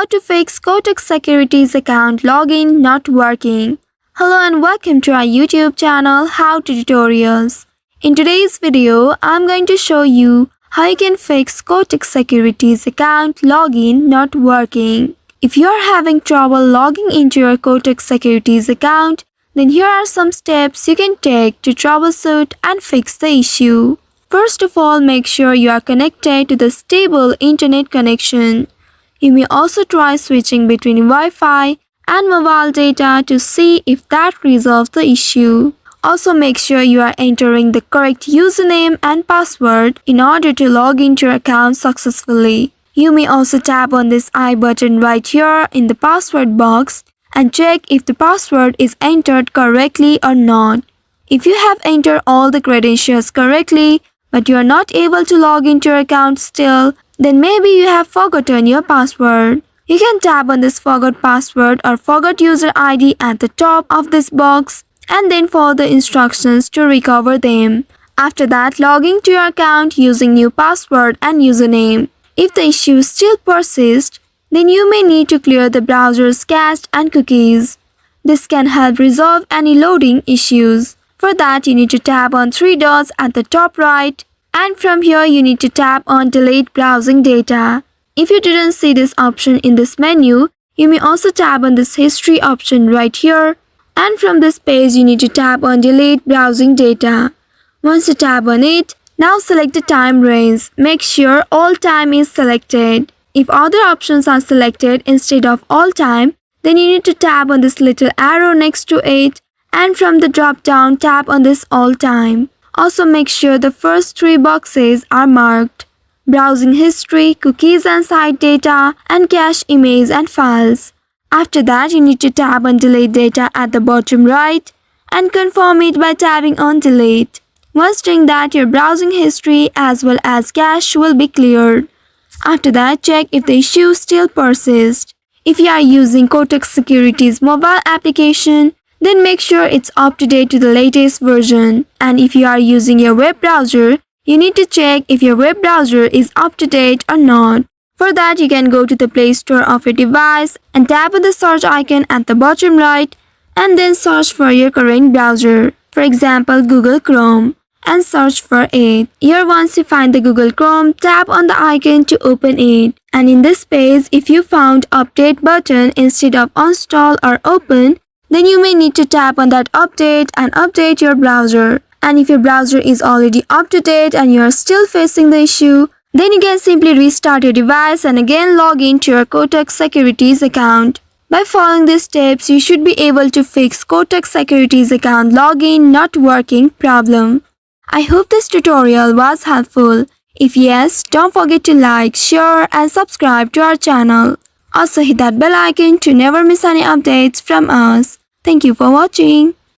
How to fix Kotak Securities account login not working. Hello and welcome to our YouTube channel How to Tutorials. In today's video, I'm going to show you how you can fix Kotak Securities account login not working. If you are having trouble logging into your Kotak Securities account, then here are some steps you can take to troubleshoot and fix the issue. First of all, make sure you are connected to the stable internet connection. You may also try switching between Wi-Fi and mobile data to see if that resolves the issue. Also make sure you are entering the correct username and password in order to log into your account successfully. You may also tap on this I button right here in the password box and check if the password is entered correctly or not. If you have entered all the credentials correctly, but you are not able to log into your account still, then maybe you have forgotten your password. You can tap on this forgot password or forgot user ID at the top of this box and then follow the instructions to recover them. After that, log into your account using new password and username. If the issue still persists, then you may need to clear the browser's cache and cookies. This can help resolve any loading issues. For that, you need to tap on three dots at the top right, and from here you need to tap on delete browsing data. If you didn't see this option in this menu, you may also tap on this history option right here, and from this page you need to tap on delete browsing data. Once you tap on it, now select the time range. Make sure all time is selected. If other options are selected instead of all time, then you need to tap on this little arrow next to it, and from the drop down tap on this all time. Also make sure the first three boxes are marked: browsing history, cookies and site data, and cache image and files. After that, you need to tap on delete data at the bottom right and confirm it by tapping on delete. Once doing that, your browsing history as well as cache will be cleared. After that, check if the issue still persists. If you are using Kotak Securities mobile application, then make sure it's up to date to the latest version. And if you are using your web browser, you need to check if your web browser is up to date or not. For that, you can go to the Play Store of your device and tap on the search icon at the bottom right and then search for your current browser. For example, Google Chrome, and search for it. Here, once you find the Google Chrome, tap on the icon to open it. And in this page, if you found update button instead of uninstall or open, then you may need to tap on that update and update your browser. And if your browser is already up to date and you are still facing the issue, then you can simply restart your device and again log into your Kotak Securities account. By following these steps, you should be able to fix Kotak Securities account login not working problem. I hope this tutorial was helpful. If yes, don't forget to like, share and subscribe to our channel. Also hit that bell icon to never miss any updates from us. Thank you for watching.